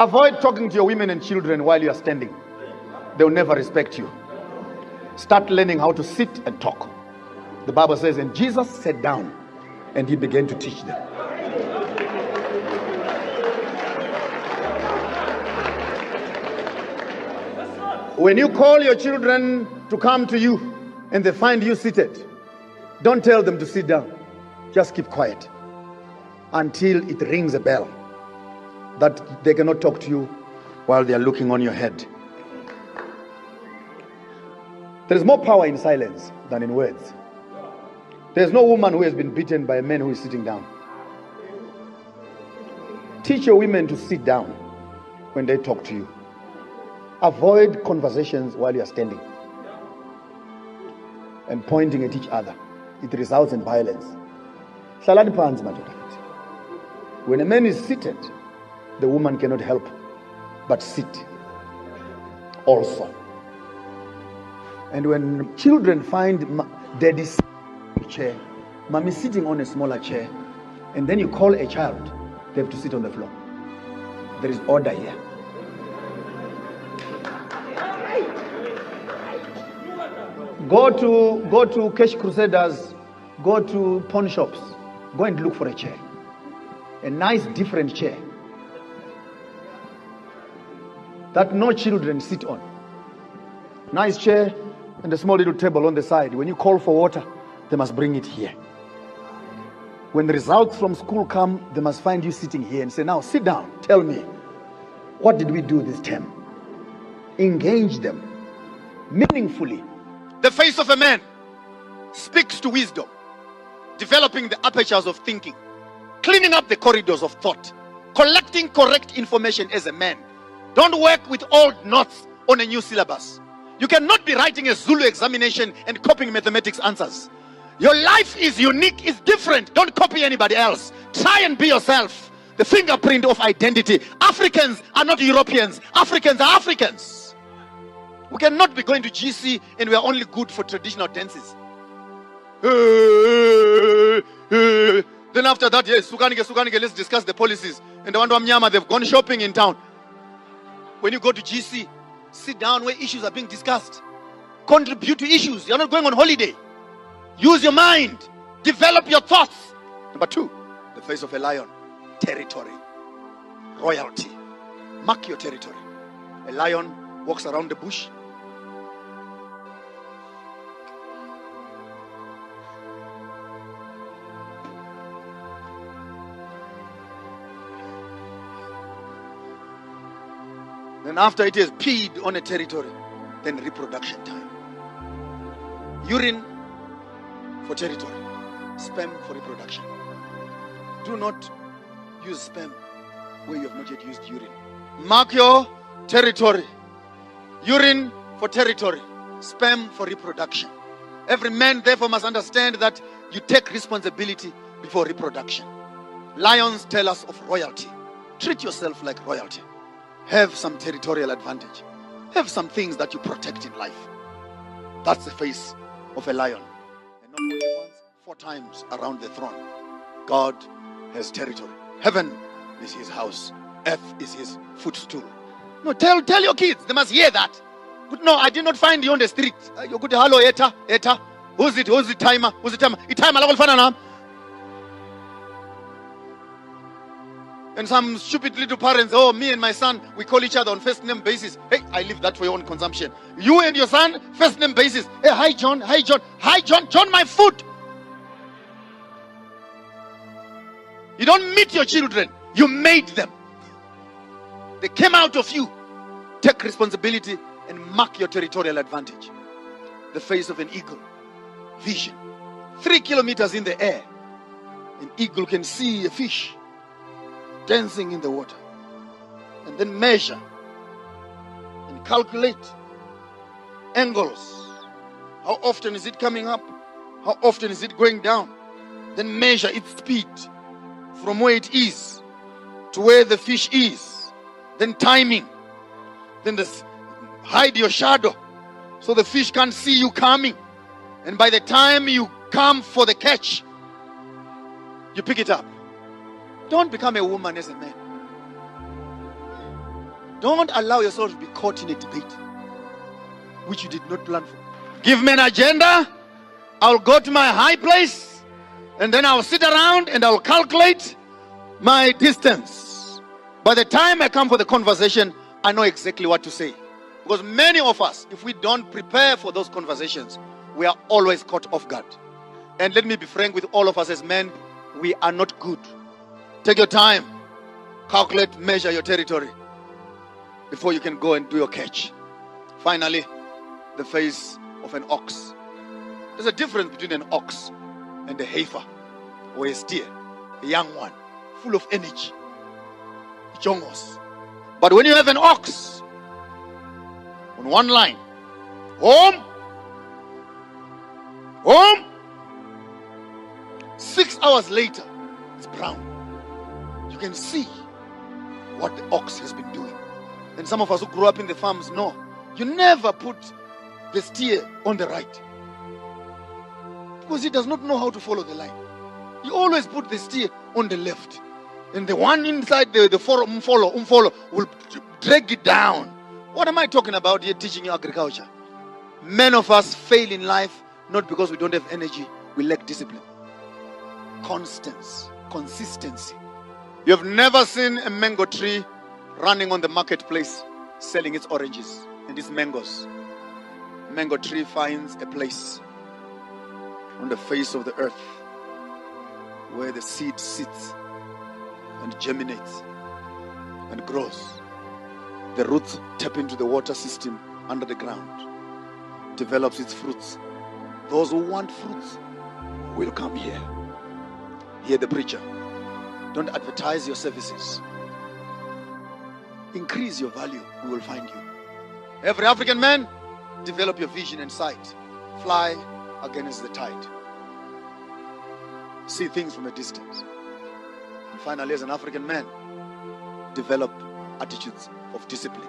Avoid talking to your women and children while you are standing. They will never respect you. Start learning how to sit and talk. The Bible says, and Jesus sat down and he began to teach them. When you call your children to come to you and they find you seated, don't tell them to sit down. Just keep quiet until it rings a bell that they cannot talk to you while they are looking on your head. There is more power in silence than in words. There is no woman who has been beaten by a man who is sitting down. Teach your women to sit down when they talk to you. Avoid conversations while you are standing and pointing at each other. It results in violence. When a man is seated, the woman cannot help but sit also. And when children find daddy sitting in a chair, mommy sitting on a smaller chair, and then you call a child, they have to sit on the floor. There is order here. Go to Cash Crusaders, go to pawn shops, go and look for a chair. A nice different chair that no children sit on. Nice chair and a small little table on the side. When you call for water, they must bring it here. When the results from school come, they must find you sitting here and say, now sit down, tell me, what did we do this term? Engage them meaningfully. The face of a man speaks to wisdom, developing the apertures of thinking, cleaning up the corridors of thought, collecting correct information as a man. Don't work with old notes on a new syllabus. You cannot be writing a Zulu examination and copying mathematics answers. Your life is unique, is different. Don't copy anybody else. Try and be yourself. The fingerprint of identity. Africans are not Europeans. Africans are Africans. We cannot be going to GC and we are only good for traditional dances. Then after that, yes, Sukanike, let's discuss the policies. And the one Mnyama, they've gone shopping in town. When you go to GC, sit down where issues are being discussed. Contribute to issues. You're not going on holiday. Use your mind. Develop your thoughts. Number 2, the face of a lion. Territory. Royalty. Mark your territory. A lion walks around the bush. Then after it has peed on a territory, then reproduction time. Urine for territory, sperm for reproduction. Do not use sperm where you have not yet used urine. Mark your territory. Urine for territory, sperm for reproduction. Every man therefore must understand that you take responsibility before reproduction. Lions tell us of royalty. Treat yourself like royalty. Have some territorial advantage. Have some things that you protect in life. That's the face of a lion. And not only once, 4 times around the throne. God has territory. Heaven is his house. Earth is his footstool. No, tell your kids. They must hear that. But no, I did not find you on the street. You go to hello, Eta. Who's the timer? Who's the timer? And some stupid little parents, oh, me and my son, we call each other on first name basis. Hey, I leave that for your own consumption. You and your son, first name basis. Hey, hi John, John, my foot. You don't meet your children, you made them. They came out of you. Take responsibility and mark your territorial advantage. The face of an eagle. Vision. 3 kilometers in the air. An eagle can see a fish dancing in the water, and then measure and calculate angles. How often is it coming up? How often is it going down? Then measure its speed from where it is to where the fish is. Then timing. Then hide your shadow so the fish can't see you coming. And by the time you come for the catch, you pick it up. Don't become a woman as a man. Don't allow yourself to be caught in a debate which you did not plan for. Give me an agenda. I'll go to my high place, and then I'll sit around and I'll calculate my distance. By the time I come for the conversation, I know exactly what to say. Because many of us, if we don't prepare for those conversations, we are always caught off guard. And let me be frank with all of us as men, we are not good. Take your time, calculate, measure your territory before you can go and do your catch. Finally, the face of an ox. There's a difference between an ox and a heifer or a steer, a young one, full of energy, jongos. But when you have an ox on one line, home, 6 hours later, it's brown. You can see what the ox has been doing. And some of us who grew up in the farms know, you never put the steer on the right, because he does not know how to follow the line. You always put the steer on the left, and the one inside the follow will drag it down. What am I talking about here teaching you agriculture? Many of us fail in life not because we don't have energy, we lack discipline, consistency. You have never seen a mango tree running on the marketplace selling its oranges and its mangoes. A mango tree finds a place on the face of the earth where the seed sits and germinates and grows. The roots tap into the water system under the ground, develops its fruits. Those who want fruits will come here. Hear the preacher. Don't advertise your services. Increase your value, we will find you. Every African man, develop your vision and sight. Fly against the tide. See things from a distance. And finally, as an African man, develop attitudes of discipline.